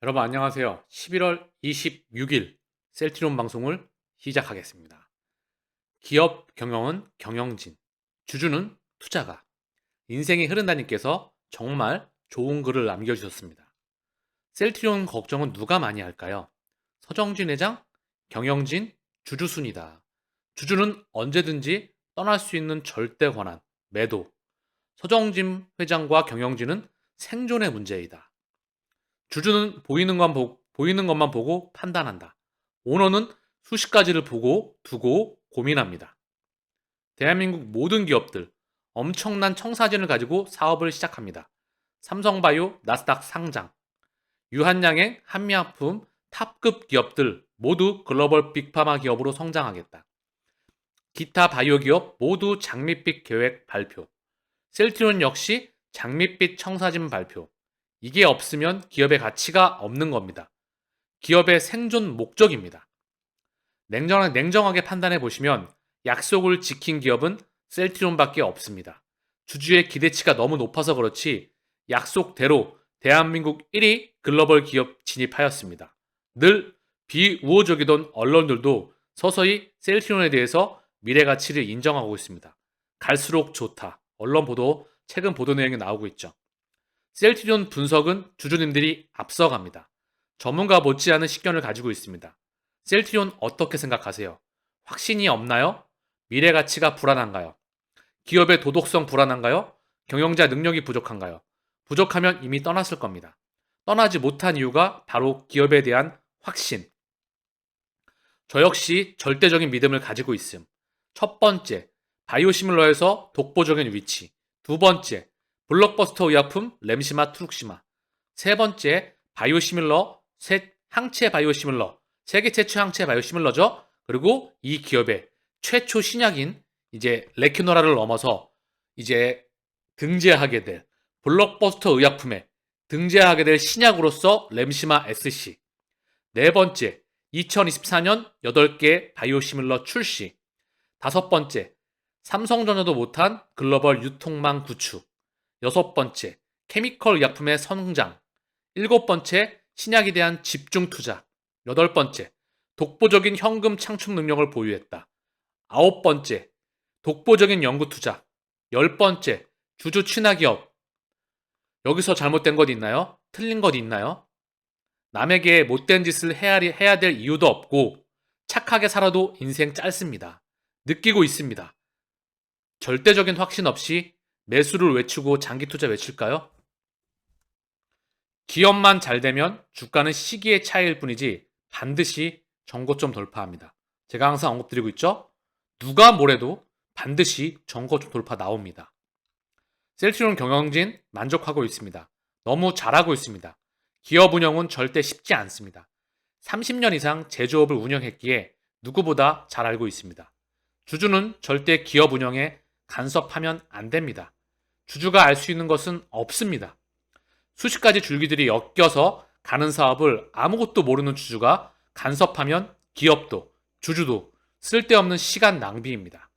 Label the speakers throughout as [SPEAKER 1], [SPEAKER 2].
[SPEAKER 1] 여러분 안녕하세요. 11월 26일 셀트리온 방송을 시작하겠습니다. 기업 경영은 경영진, 주주는 투자가. 인생이 흐른다님께서 정말 좋은 글을 남겨주셨습니다. 셀트리온 걱정은 누가 많이 할까요? 서정진 회장, 경영진, 주주순이다. 주주는 언제든지 떠날 수 있는 절대 권한, 매도. 서정진 회장과 경영진은 생존의 문제이다. 주주는 보이는 것만 보고 판단한다. 오너는 수십 가지를 보고 두고 고민합니다. 대한민국 모든 기업들 엄청난 청사진을 가지고 사업을 시작합니다. 삼성바이오 나스닥 상장, 유한양행, 한미약품 탑급 기업들 모두 글로벌 빅파마 기업으로 성장하겠다. 기타 바이오 기업 모두 장밋빛 계획 발표. 셀트리온 역시 장밋빛 청사진 발표. 이게 없으면 기업의 가치가 없는 겁니다. 기업의 생존 목적입니다. 냉정하게 판단해 보시면 약속을 지킨 기업은 셀트리온밖에 없습니다. 주주의 기대치가 너무 높아서 그렇지 약속대로 대한민국 1위 글로벌 기업 진입하였습니다. 늘 비우호적이던 언론들도 서서히 셀트리온에 대해서 미래 가치를 인정하고 있습니다. 갈수록 좋다. 언론 보도, 최근 보도 내용이 나오고 있죠. 셀트리온 분석은 주주님들이 앞서갑니다. 전문가 못지않은 식견을 가지고 있습니다. 셀트리온 어떻게 생각하세요? 확신이 없나요? 미래 가치가 불안한가요? 기업의 도덕성 불안한가요? 경영자 능력이 부족한가요? 부족하면 이미 떠났을 겁니다. 떠나지 못한 이유가 바로 기업에 대한 확신. 저 역시 절대적인 믿음을 가지고 있음. 첫 번째, 바이오시밀러에서 독보적인 위치. 두 번째, 블록버스터 의약품 램시마 트룩시마. 세 번째, 바이오시밀러, 항체 바이오시밀러. 세계 최초 항체 바이오시밀러죠. 그리고 이 기업의 최초 신약인 이제 레큐노라를 넘어서 이제 등재하게 될 블록버스터 의약품에 등재하게 될 신약으로서 램시마 SC. 네 번째, 2024년 8개 바이오시밀러 출시. 다섯 번째, 삼성전자도 못한 글로벌 유통망 구축. 여섯 번째, 케미컬 의약품의 성장. 일곱 번째, 신약에 대한 집중 투자. 여덟 번째, 독보적인 현금 창출 능력을 보유했다. 아홉 번째, 독보적인 연구 투자. 열 번째, 주주 친화 기업. 여기서 잘못된 것 있나요? 틀린 것 있나요? 남에게 못된 짓을 해야 될 이유도 없고 착하게 살아도 인생 짧습니다. 느끼고 있습니다. 절대적인 확신 없이 매수를 외치고 장기 투자 외칠까요? 기업만 잘 되면 주가는 시기의 차이일 뿐이지 반드시 전고점 돌파합니다. 제가 항상 언급드리고 있죠? 누가 뭐래도 반드시 전고점 돌파 나옵니다. 셀트리온 경영진 만족하고 있습니다. 너무 잘하고 있습니다. 기업 운영은 절대 쉽지 않습니다. 30년 이상 제조업을 운영했기에 누구보다 잘 알고 있습니다. 주주는 절대 기업 운영에 간섭하면 안 됩니다. 주주가 알 수 있는 것은 없습니다. 수십 가지 줄기들이 엮여서 가는 사업을 아무것도 모르는 주주가 간섭하면 기업도, 주주도 쓸데없는 시간 낭비입니다.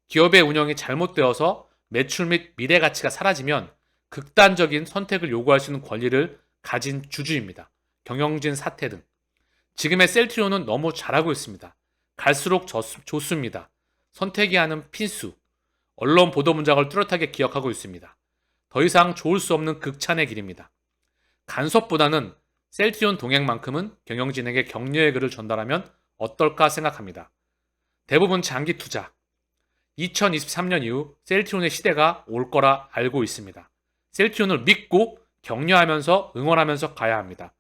[SPEAKER 1] 기업의 운영이 잘못되어서 매출 및 미래 가치가 사라지면 극단적인 선택을 요구할 수 있는 권리를 가진 주주입니다. 경영진 사태 등. 지금의 셀트리온은 너무 잘하고 있습니다. 갈수록 좋습니다. 선택이 하는 필수. 언론 보도 문장을 뚜렷하게 기억하고 있습니다. 더 이상 좋을 수 없는 극찬의 길입니다. 간섭보다는 셀트리온 동행만큼은 경영진에게 격려의 글을 전달하면 어떨까 생각합니다. 대부분 장기 투자. 2023년 이후 셀트리온의 시대가 올 거라 알고 있습니다. 셀트리온을 믿고 격려하면서 응원하면서 가야 합니다.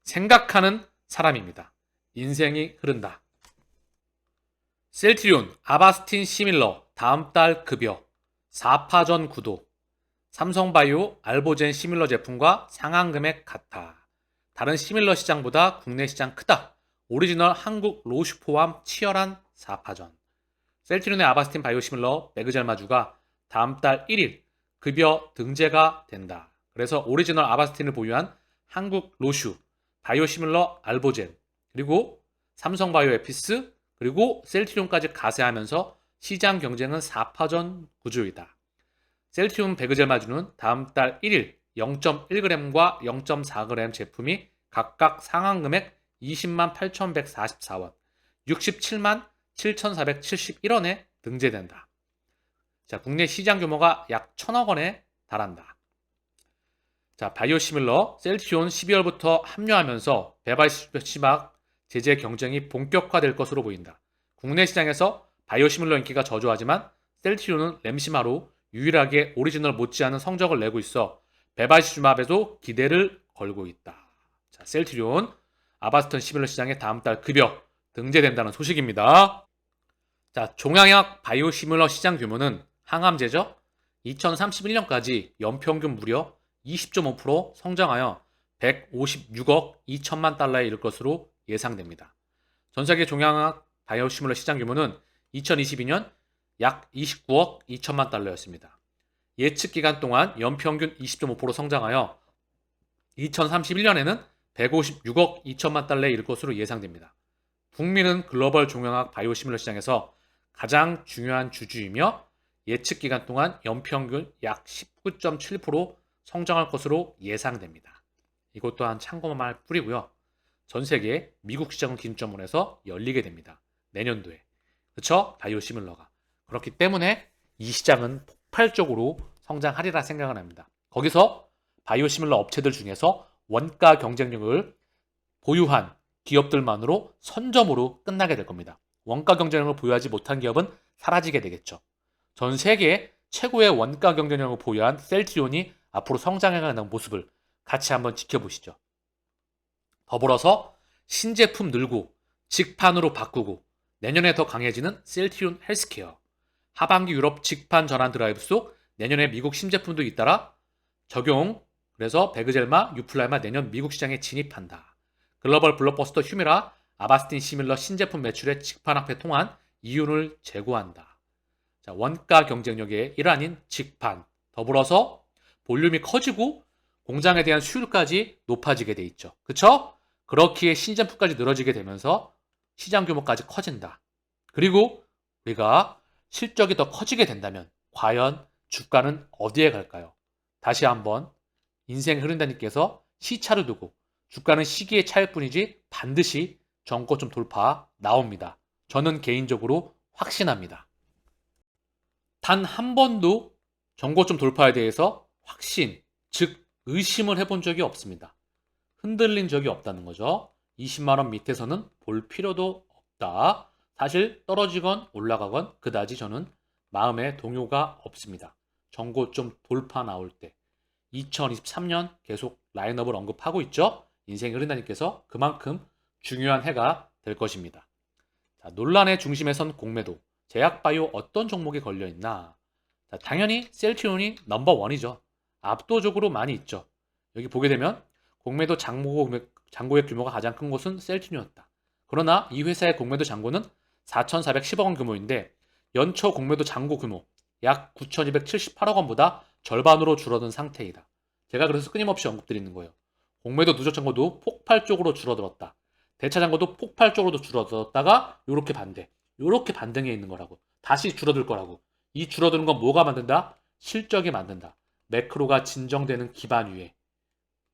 [SPEAKER 1] 생각하는 사람입니다. 인생이 흐른다. 셀트리온, 아바스틴 시밀러 다음 달 급여 4파전 구도. 삼성바이오, 알보젠 시밀러 제품과 상한 금액 같아. 다른 시밀러 시장보다 국내 시장 크다. 오리지널 한국 로슈 포함 치열한 4파전. 셀트리온의 아바스틴 바이오시밀러 매그젤마주가 다음 달 1일 급여 등재가 된다. 그래서 오리지널 아바스틴을 보유한 한국 로슈, 바이오시밀러 알보젠, 그리고 삼성바이오 에피스, 그리고 셀트리온까지 가세하면서 시장 경쟁은 4파전 구조이다. 셀트리온 배그젤마주는 다음 달 1일 0.1g과 0.4g 제품이 각각 상한금액 20만 8,144원, 67만 7,471원에 등재된다. 자, 국내 시장 규모가 약 1,000억 원에 달한다. 자, 바이오시밀러 셀트리온 12월부터 합류하면서 베바시막 제재 경쟁이 본격화될 것으로 보인다. 국내 시장에서 바이오시밀러 인기가 저조하지만 셀트리온은 램시마로 유일하게 오리지널 못지않은 성적을 내고 있어 베바시주맙에도 기대를 걸고 있다. 자, 셀트리온 아바스턴 시밀러 시장에 다음 달 급여 등재된다는 소식입니다. 자, 종양약 바이오시밀러 시장 규모는 항암제죠. 2031년까지 연평균 무려 20.5% 성장하여 156억 2천만 달러에 이를 것으로 예상됩니다. 전 세계 종양약 바이오시밀러 시장 규모는 2022년 약 29억 2천만 달러였습니다. 예측 기간 동안 연평균 20.5% 성장하여 2031년에는 156억 2천만 달러에 이를 것으로 예상됩니다. 북미는 글로벌 종양학 바이오시밀러 시장에서 가장 중요한 주주이며 예측 기간 동안 연평균 약 19.7% 성장할 것으로 예상됩니다. 이것 또한 참고만 할 뿐이고요. 전 세계 미국 시장은 기준점으로 해서 열리게 됩니다. 내년도에. 그쵸? 바이오시밀러가. 그렇기 때문에 이 시장은 폭발적으로 성장하리라 생각을 합니다. 거기서 바이오시밀러 업체들 중에서 원가 경쟁력을 보유한 기업들만으로 선점으로 끝나게 될 겁니다. 원가 경쟁력을 보유하지 못한 기업은 사라지게 되겠죠. 전 세계 최고의 원가 경쟁력을 보유한 셀트리온이 앞으로 성장해가는 모습을 같이 한번 지켜보시죠. 더불어서 신제품 늘고 직판으로 바꾸고 내년에 더 강해지는 셀트리온 헬스케어, 하반기 유럽 직판 전환 드라이브 속 내년에 미국 신제품도 잇따라 적용. 그래서 베그젤마, 유플라이마 내년 미국 시장에 진입한다. 글로벌 블록버스터 휴미라, 아바스틴 시밀러 신제품 매출의 직판 확대 통한 이윤을 제고한다. 자, 원가 경쟁력의 일환인 직판, 더불어서 볼륨이 커지고 공장에 대한 수율까지 높아지게 돼 있죠. 그쵸? 그렇기에 신제품까지 늘어지게 되면서 시장 규모까지 커진다. 그리고 우리가 실적이 더 커지게 된다면 과연 주가는 어디에 갈까요? 다시 한번 인생 흐른다님께서 시차를 두고 주가는 시기의 차일 뿐이지 반드시 전고점 돌파 나옵니다. 저는 개인적으로 확신합니다. 단 한 번도 전고점 돌파에 대해서 확신, 즉 의심을 해본 적이 없습니다. 흔들린 적이 없다는 거죠. 20만 원 밑에서는 볼 필요도 없다. 사실 떨어지건 올라가건 그다지 저는 마음에 동요가 없습니다. 전고점 돌파 나올 때 2023년 계속 라인업을 언급하고 있죠. 인생 흐른다님께서 그만큼 중요한 해가 될 것입니다. 자, 논란의 중심에 선 공매도, 제약바이오 어떤 종목에 걸려있나? 자, 당연히 셀트리온이 넘버원이죠. 압도적으로 많이 있죠. 여기 보게 되면 공매도 잔고의 규모가 가장 큰 곳은 셀트리온이었다. 그러나 이 회사의 공매도 잔고는 4,410억 원 규모인데 연초 공매도 잔고 규모 약 9,278억 원보다 절반으로 줄어든 상태이다. 제가 그래서 끊임없이 언급드리는 거예요. 공매도 누적 잔고도 폭발적으로 줄어들었다. 대차 잔고도 폭발적으로 줄어들었다가 요렇게 반등해 있는 거라고. 다시 줄어들 거라고. 이 줄어드는 건 뭐가 만든다? 실적이 만든다. 매크로가 진정되는 기반 위에.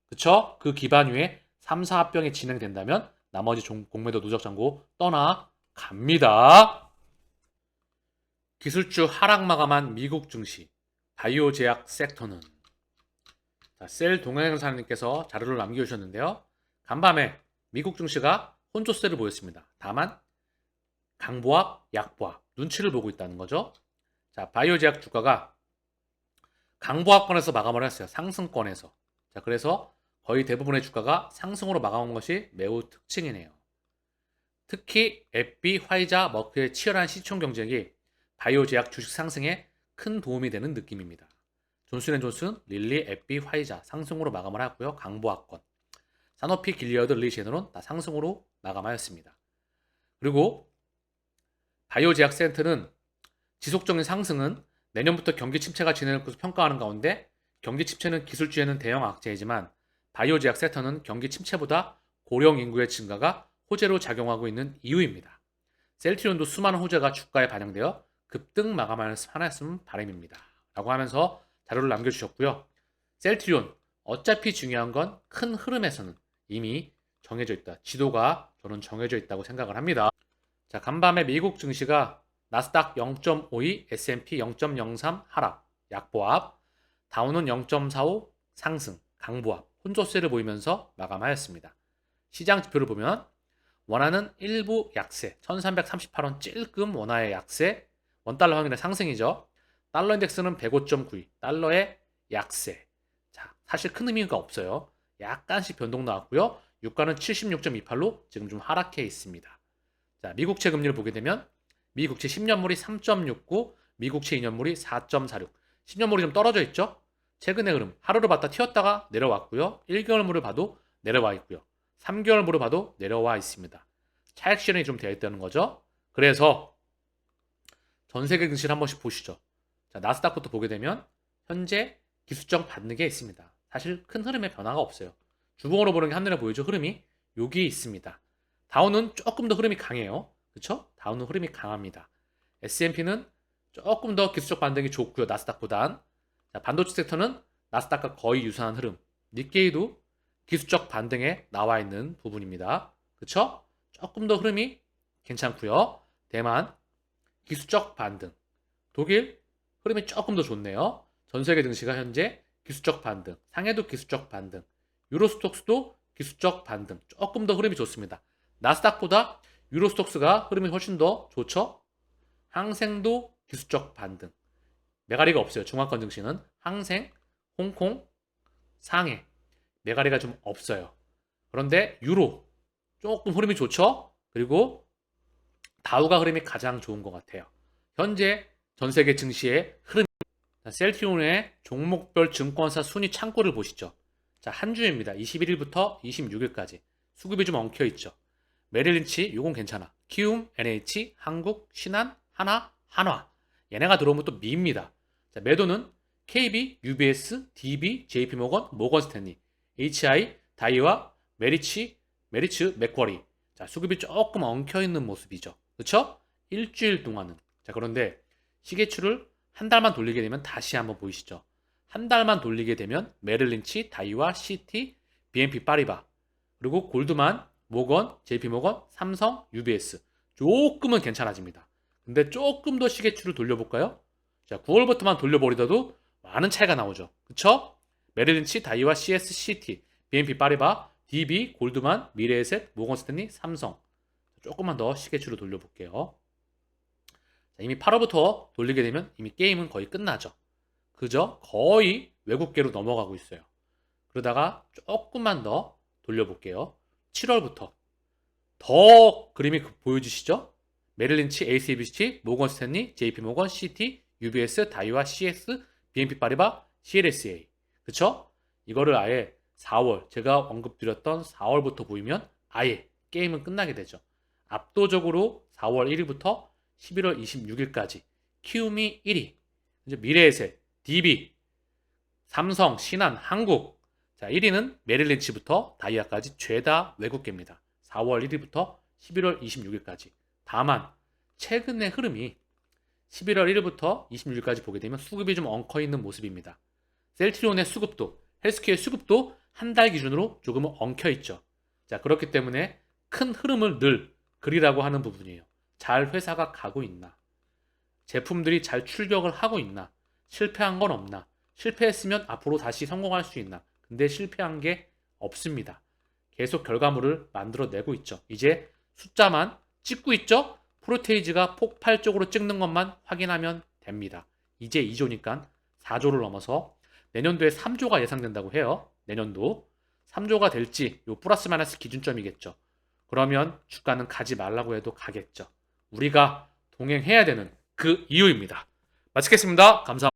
[SPEAKER 1] 그쵸? 그 기반 위에 3, 4합병이 진행된다면 나머지 공매도 누적 잔고 떠나갑니다. 기술주 하락 마감한 미국 증시, 바이오 제약 섹터는 셀 동행사님께서 자료를 남겨주셨는데요. 간밤에 미국 증시가 혼조세를 보였습니다. 다만 강보합, 약보합, 눈치를 보고 있다는 거죠. 자, 바이오 제약 주가가 강보합권에서 마감을 했어요. 상승권에서. 자, 그래서 거의 대부분의 주가가 상승으로 마감한 것이 매우 특징이네요. 특히 에피, 화이자, 머크의 치열한 시총 경쟁이 바이오 제약 주식 상승에 큰 도움이 되는 느낌입니다. 존슨앤존슨, 릴리, 에피, 화이자 상승으로 마감을 하고요. 강보합권. 사노피, 길리어드, 리제너론 다 상승으로 마감하였습니다. 그리고 바이오 제약 센터는 지속적인 상승은 내년부터 경기 침체가 진행될 것으로 평가하는 가운데 경기 침체는 기술주에는 대형 악재이지만 바이오 제약 섹터는 경기 침체보다 고령 인구의 증가가 호재로 작용하고 있는 이유입니다. 셀트리온도 수많은 호재가 주가에 반영되어 급등 마감하였으면 바람입니다. 라고 하면서 자료를 남겨주셨고요. 셀트리온 어차피 중요한 건 큰 흐름에서는 이미 정해져 있다. 지도가 저는 정해져 있다고 생각을 합니다. 자, 간밤에 미국 증시가 나스닥 0.52, S&P 0.03 하락, 약보합, 다우는 0.45 상승, 강보합, 혼조세를 보이면서 마감하였습니다. 시장 지표를 보면 원화는 일부 약세, 1338원 찔끔 원화의 약세, 원달러 환율의 상승이죠. 달러 인덱스는 105.92, 달러의 약세. 자, 사실 큰 의미가 없어요. 약간씩 변동 나왔고요. 유가는 76.28로 지금 좀 하락해 있습니다. 자, 미국채 금리를 보게 되면 미국채 10년물이 3.69, 미국채 2년물이 4.46. 10년물이 좀 떨어져 있죠? 최근의 흐름, 하루를 봤다 튀었다가 내려왔고요. 1개월물을 봐도 내려와 있고요. 3개월물을 봐도 내려와 있습니다. 차익 실현이 좀 되어 있다는 거죠. 그래서 전 세계 증시를 한 번씩 보시죠. 자, 나스닥부터 보게 되면 현재 기술적 반등에 있습니다. 사실 큰 흐름의 변화가 없어요. 주봉으로 보는 게 한눈에 보이죠? 흐름이 여기 있습니다. 다우는 조금 더 흐름이 강해요. 그렇죠? 다우는 흐름이 강합니다. S&P는 조금 더 기술적 반등이 좋고요. 나스닥보단. 자, 반도체 섹터는 나스닥과 거의 유사한 흐름. 니케이도 기술적 반등에 나와 있는 부분입니다. 그렇죠? 조금 더 흐름이 괜찮고요. 대만 기술적 반등. 독일 흐름이 조금 더 좋네요. 전 세계 증시가 현재 기술적 반등. 상해도 기술적 반등. 유로스톡스도 기술적 반등. 조금 더 흐름이 좋습니다. 나스닥보다 유로스톡스가 흐름이 훨씬 더 좋죠? 항생도 기술적 반등. 매가리가 없어요. 중화권 증시는 항생, 홍콩, 상해. 매가리가 좀 없어요. 그런데 유로 조금 흐름이 좋죠? 그리고 다우가 흐름이 가장 좋은 것 같아요. 현재 전 세계 증시의 흐름. 셀트리온의 종목별 증권사 순위 창구를 보시죠. 자, 한 주입니다. 21일부터 26일까지. 수급이 좀 엉켜 있죠. 메릴린치, 요건 괜찮아. 키움, NH, 한국, 신한, 하나, 한화. 얘네가 들어오면 또 미입니다. 자, 매도는 KB, UBS, DB, JP모건, 모건스탠리, HI, 다이와, 메리츠, 맥쿼리. 자, 수급이 조금 엉켜 있는 모습이죠. 그렇죠? 일주일 동안은. 자, 그런데 시계추를 한 달만 돌리게 되면 다시 한번 보이시죠? 한 달만 돌리게 되면 메릴린치, 다이와, 시티, BNP 파리바, 그리고 골드만, 모건, JP모건, 삼성, UBS. 조금은 괜찮아집니다. 근데 조금 더 시계추를 돌려볼까요? 자, 9월부터만 돌려버리더라도 많은 차이가 나오죠. 그쵸? 메릴린치, 다이와, CS, 시티, BNP 파리바, DB, 골드만, 미래에셋, 모건스탠리, 삼성. 조금만 더 시계추를 돌려볼게요. 자, 이미 8월부터 돌리게 되면 이미 게임은 거의 끝나죠. 그죠? 거의 외국계로 넘어가고 있어요. 그러다가 조금만 더 돌려볼게요. 7월부터 더 그림이 보여주시죠? 메릴린치, ACBC, 모건스탠리, JP모건, CT, UBS, 다이와, CS, BNP 파리바, CLSA. 그쵸? 이거를 아예 4월, 제가 언급드렸던 4월부터 보이면 아예 게임은 끝나게 되죠. 압도적으로 4월 1일부터 11월 26일까지 키움이 1위, 이제 미래에셋, DB, 삼성, 신한, 한국. 자, 1위는 메릴린치부터 다이아까지 죄다 외국계입니다. 4월 1일부터 11월 26일까지. 다만 최근의 흐름이 11월 1일부터 26일까지 보게 되면 수급이 좀 엉켜 있는 모습입니다. 셀트리온의 수급도, 헬스케어의 수급도 한 달 기준으로 조금은 엉켜 있죠. 자, 그렇기 때문에 큰 흐름을 늘 그리라고 하는 부분이에요. 잘 회사가 가고 있나? 제품들이 잘 출격을 하고 있나? 실패한 건 없나? 실패했으면 앞으로 다시 성공할 수 있나? 근데 실패한 게 없습니다. 계속 결과물을 만들어내고 있죠. 이제 숫자만 찍고 있죠? 프로테이지가 폭발적으로 찍는 것만 확인하면 됩니다. 이제 2조니까 4조를 넘어서 내년도에 3조가 예상된다고 해요. 내년도 3조가 될지 요 플러스 마이너스 기준점이겠죠. 그러면 주가는 가지 말라고 해도 가겠죠. 우리가 동행해야 되는 그 이유입니다. 마치겠습니다. 감사합니다.